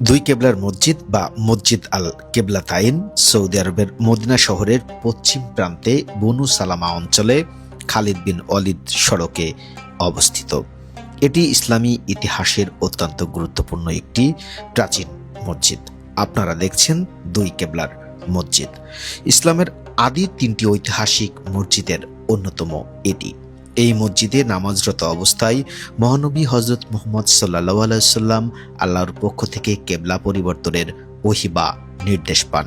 দুই কেবলার মসজিদ বা মসজিদ আল কেবলাতাইন সৌদি আরবের মদিনা শহরের পশ্চিম প্রান্তে বনু সালামা অঞ্চলে খালিদ বিন ওয়ালিদ সড়কে অবস্থিত। এটি ইসলামী ইতিহাসের অত্যন্ত গুরুত্বপূর্ণ একটি প্রাচীন মসজিদ। আপনারা দেখছেন দুই কেবলার মসজিদ। ইসলামের আদি তিনটি ঐতিহাসিক মসজিদের অন্যতম এটি। এই মসজিদে নামাজরত অবস্থায় মহানবী হযরত মুহাম্মদ সাল্লাল্লাহু আলাইহি সাল্লাম আল্লাহর পক্ষ থেকে কেবলা পরিবর্তনের ওহী বা নির্দেশ পান।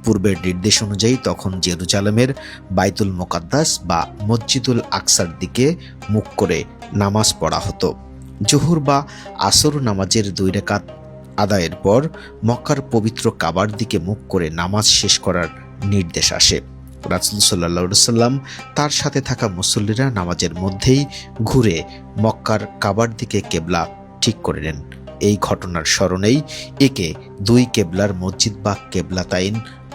পূর্বের নির্দেশ অনুযায়ী তখন জেরুজালেমের বাইতুল মুকাদ্দাস বা মসজিদুল আকসার দিকে মুখ করে নামাজ পড়া হতো। জোহর বা আসর নামাজের 2 রাকাত আদায়ের পর মক্কার পবিত্র কাবার দিকে মুখ করে নামাজ শেষ করার নির্দেশ আসে। রাসূল সাল্লাল্লাহু আলাইহি সাল্লাম তার সাথে থাকা মুসল্লিরা নামাজের মধ্যেই ঘুরে মক্কার কাবার দিকে কেবলা ঠিক করে নেন। এই ঘটনার স্মরণেই একে দুই কেবলার মসজিদ বা কেবলাতাইন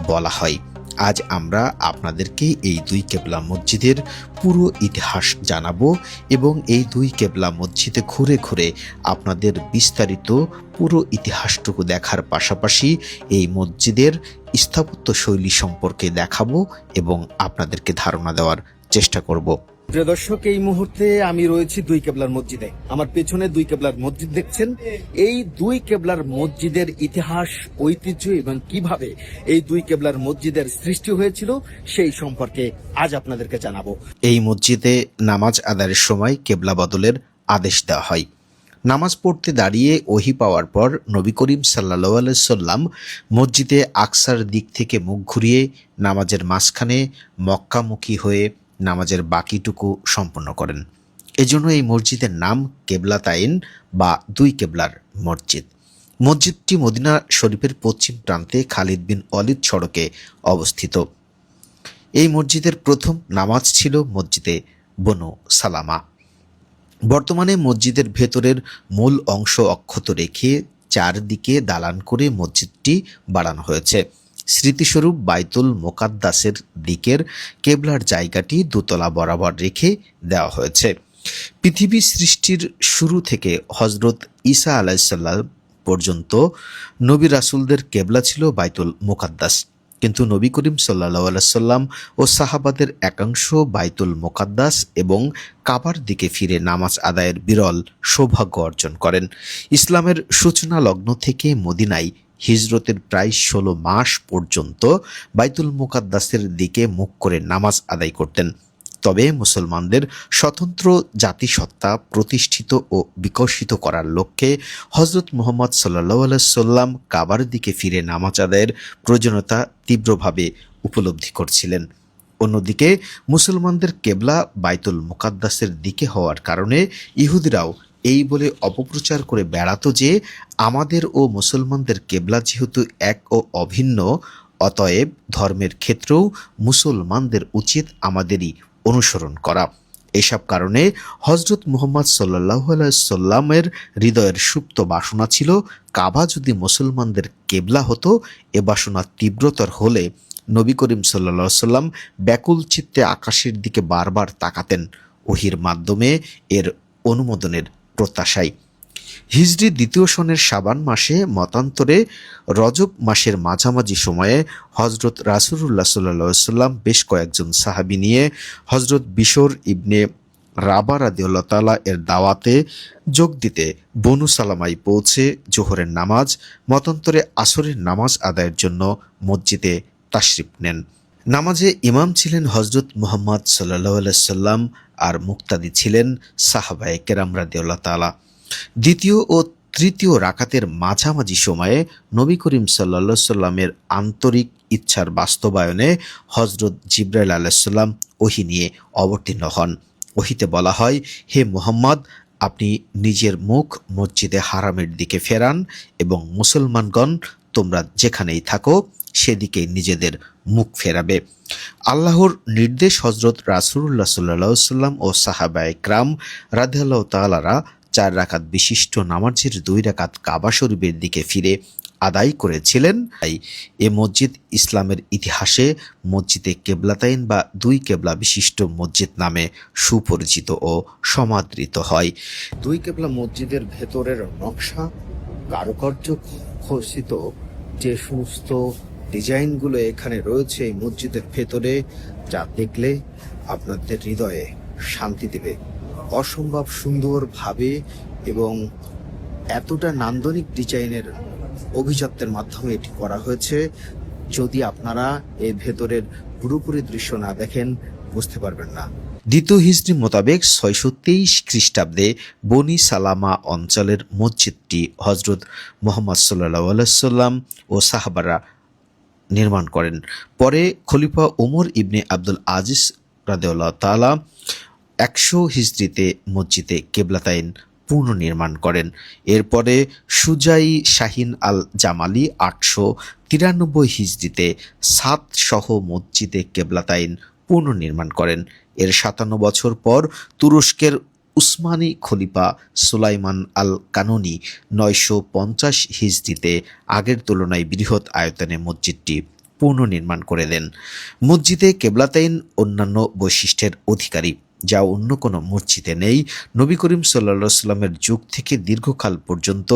বলা হয়। আজ আমরা আপনাদেরকে এই দুই কেবলা মসজিদের পুরো ইতিহাস জানাবো এবং এই দুই কেবলা মসজিদে ঘুরে ঘুরে আপনাদের বিস্তারিত পুরো ইতিহাসটুকু দেখার পাশাপাশি এই মসজিদের স্থাপত্য শৈলী সম্পর্কে দেখাবো এবং আপনাদেরকে ধারণা দেওয়ার চেষ্টা করব। প্রিয় দর্শক, এই মুহূর্তে আমি রয়েছি দুই কেবলার মসজিদে। আমার পেছনে দুই কেবলার মসজিদ দেখছেন। এই দুই কেবলার মসজিদের ইতিহাস, ঐতিহ্য এবং কিভাবে এই দুই কেবলার মসজিদের সৃষ্টি হয়েছিল সেই সম্পর্কে আজ আপনাদেরকে জানাবো। এই মসজিদে নামাজ আদায়ের সময় কেবলা বদলের আদেশ দেওয়া হয়। নামাজ পড়তে দাঁড়িয়ে ওহী পাওয়ার পর নবী করিম সাল্লাল্লাহু আলাইহি সাল্লাম মসজিদে আকসার দিক থেকে মুখ ঘুরিয়ে নামাজের মাঝখানে মক্কামুখী হয়ে নামাজের বাকিটুকু সম্পন্ন করেন। এজন্য এই মসজিদের নাম কেবলাতাইন বা দুই কেবলার মসজিদ। মসজিদটি মদিনা শরীফের পশ্চিম প্রান্তে খালিদ বিন ওয়ালিদ সড়কে অবস্থিত। এই মসজিদের প্রথম নামাজ ছিল মসজিদে বনু সালামা। বর্তমানে মসজিদের ভেতরের মূল অংশ অক্ষত রেখে চারদিকে দালান করে মসজিদটি বাড়ানো হয়েছে। স্মৃতিস্বরূপ বাইতুল মোকাদ্দাসের দিকের কেবলার জায়গাটি দোতলা বরাবর রেখে দেওয়া হয়েছে। পৃথিবী সৃষ্টির শুরু থেকে হযরত ঈসা আলাইহিসসালাম পর্যন্ত নবী রাসূলদের কেবলা ছিল বাইতুল মোকাদ্দাস, কিন্তু নবী করিম সাল্লাল্লাহু আলাইহি সাল্লাম ও সাহাবাদের একাংশ বাইতুল মোকাদ্দাস এবং কাবার দিকে ফিরে নামাজ আদায়ের বিরল সৌভাগ্য অর্জন করেন। ইসলামের সূচনা লগ্ন থেকে মদিনায় হিজরতের প্রায় 16 মাস পর্যন্ত বাইতুল মুকাদ্দাসের দিকে মুখ করে নামাজ আদায় করতেন। তবে মুসলমানদের স্বতন্ত্র জাতিসত্তা প্রতিষ্ঠিত ও বিকশিত করার লক্ষ্যে হযরত মুহাম্মদ সাল্লাল্লাহু আলাইহি সাল্লাম কাবার দিকে ফিরে নামাজ আদায়ের প্রয়োজনীয়তা তীব্রভাবে উপলব্ধি করছিলেন। অন্যদিকে মুসলমানদের কেবলা বাইতুল মুকাদ্দাসের দিকে হওয়ার কারণে ইহুদিরাও এই বলে অপপ্রচার করে বেড়াতো যে আমাদের ও মুসলমানদের কেবলা যেহেতু এক ও অভিন্ন, অতএব ধর্মের ক্ষেত্রেও মুসলমানদের উচিত আমাদেরই অনুসরণ করা। এসব কারণে হযরত মুহাম্মদ সাল্লাল্লাহু আলাইহি সাল্লামের হৃদয়ের সুপ্ত বাসনা ছিল কাবা যদি মুসলমানদের কেবলা হতো। এ বাসনা তীব্রতর হলে নবী করিম সাল্লাল্লাহু আলাইহি সাল্লাম ব্যাকুল চিত্তে আকাশের দিকে বারবার তাকাতেন, ওহীর মাধ্যমে এর অনুমোদনের প্রত্যাশায়। হিজরি দ্বিতীয় সনের শাবান মাসে মতান্তরে রজব মাসের মাঝামাঝি সময়ে হযরত রাসূলুল্লাহ সাল্লাল্লাহু আলাইহি সাল্লাম বেশ কয়েকজন সাহাবী নিয়ে হযরত বিশর ইবনে রাবা রাদিয়াল্লাহু তাআলা এর দাওয়াতে যোগ দিতে বনু সালামায় পৌঁছে জোহরের নামাজ, মতান্তরে আসরের নামাজ আদায়ের জন্য মসজিদে তাশরিফ নেন। নামাজে ইমাম ছিলেন হযরত মুহাম্মদ সাল্লাল্লাহু আলাইহি সাল্লাম আর মুক্তাদি ছিলেন সাহাবায়ে কেরাম রাদিয়াল্লাহু তাআলা। দ্বিতীয় ও তৃতীয় রাকাতের মাঝামাঝি সময়ে নবী করিম সাল্লাল্লাহু আলাইহি সাল্লামের আন্তরিক ইচ্ছার বাস্তবায়নে হযরত জিবরাইল আলাইহিস সালাম ওহী নিয়ে অবতীর্ণ হন। ওহীতে বলা হয়, হে মুহাম্মদ, আপনি নিজের মুখ মসজিদে হারামের দিকে ফেরান এবং মুসলমানগণ তোমরা যেখানেই থাকো সেদিকে নিজেদের মুখ ফেরাবে। আল্লাহর নির্দেশ হযরত রাসূলুল্লাহ সাল্লাল্লাহু আলাইহি সাল্লাম ও সাহাবায়ে কেরাম রাদিয়াল্লাহু তাআলারা 4 রাকাত বিশিষ্ট নামাজের 2 রাকাত কাবা শরীফের দিকে ফিরে আদায় করেছিলেন। তাই এ মসজিদ ইসলামের ইতিহাসে মসজিদে কেবলাতাইন বা দুই কেবলা বিশিষ্ট মসজিদ নামে সুপরিচিত ও সমাদৃত হয়। দুই কেবলা মসজিদের ভেতরের নকশা, কারুকার্য খচিত যে সমস্ত ডিজাইনগুলো এখানে রয়েছে এই মসজিদের ভেতরে, যা দেখলে আপনাদের হৃদয়ে শান্তি দেবে। অসম্ভব সুন্দরভাবে এবং এতটা নান্দনিক ডিজাইনের অভিজাত্যের মাধ্যমে এটি করা হয়েছে। যদি আপনারা এর ভেতরের পুরোপুরি দৃশ্য না দেখেন বুঝতে পারবেন না। দ্বিতীয় হিজরি মোতাবেক 623 খ্রিস্টাব্দে বনি সালামা অঞ্চলের মসজিদটি হজরত মুহাম্মদ সাল্লাল্লাহু আলাইহি সাল্লাম ও সাহাবারা নির্মাণ করেন। পরে খলিফা ওমর ইবনে আব্দুল আজিজ রাদিয়াল্লাহু তাআলা 100 হিজরিতে মসজিদে কেবলাতাইন পুনর্নির্মাণ করেন। এরপরে সুজাই শাহিন আল জামালি 893 হিজরিতে সাত সহ মসজিদে কেবলাতাইন পুনর্নির্মাণ করেন। এর 57 বছর পর তুরস্কের উসমানী খলিফা সুলাইমান আল কানুনি 950 হিজরিতে আগের তুলনায় বৃহৎ আয়তনে মসজিদটি পুনর্নির্মাণ করে দেন। মসজিদে কেবলাতাইন অন্যান্য বৈশিষ্ট্যের অধিকারী, যা অন্য কোনো মসজিদে নেই। নবী করিম সাল্লাল্লাহু আলাইহি সাল্লামের যুগ থেকে দীর্ঘকাল পর্যন্ত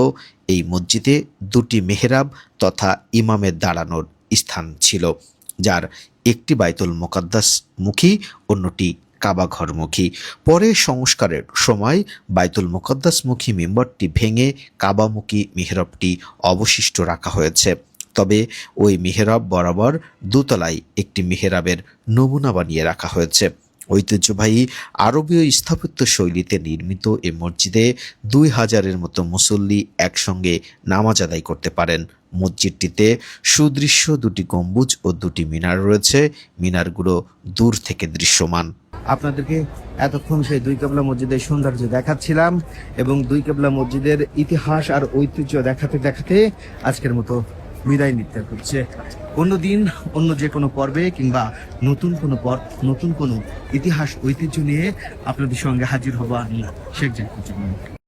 এই মসজিদে দুটি মেহরাব তথা ইমামের দাঁড়ানোর স্থান ছিল, যার একটি বাইতুল মুকাদ্দাস মুখী, অন্যটি কাবা ঘরমুখী। পরে সংস্কারের সময় বাইতুল মুকাদ্দাস মুখী মেম্বরটি ভেঙে কাবামুখী মেহরাবটি অবশিষ্ট রাখা হয়েছে। তবে ওই মেহরাব বরাবর দোতলায় একটি মেহরাবের নমুনা বানিয়ে রাখা হয়েছে। ঐতিহ্যবাহী আরবীয় স্থাপত্য শৈলীতে নির্মিত এ মসজিদে 2000-এর মতো মুসল্লি একসঙ্গে নামাজ আদায় করতে পারেন। মসজিদটিতে সুদৃশ্য দুটি গম্বুজ ও দুটি মিনার রয়েছে। মিনারগুলো দূর থেকে দৃশ্যমান। আপনাদেরকে এতক্ষণ সেই দুই কেবলা মসজিদের সৌন্দর্য দেখাচ্ছিলাম এবং দুই কেবলা মসজিদের ইতিহাস আর ঐতিহ্য দেখাতে দেখাতে আজকের মতো বিদায় নিতে হচ্ছে। অন্যদিন অন্য যে কোনো পর্বে কিংবা নতুন কোনো ইতিহাস ঐতিহ্য নিয়ে আপনাদের সঙ্গে হাজির হব আমি শেখ জাকির।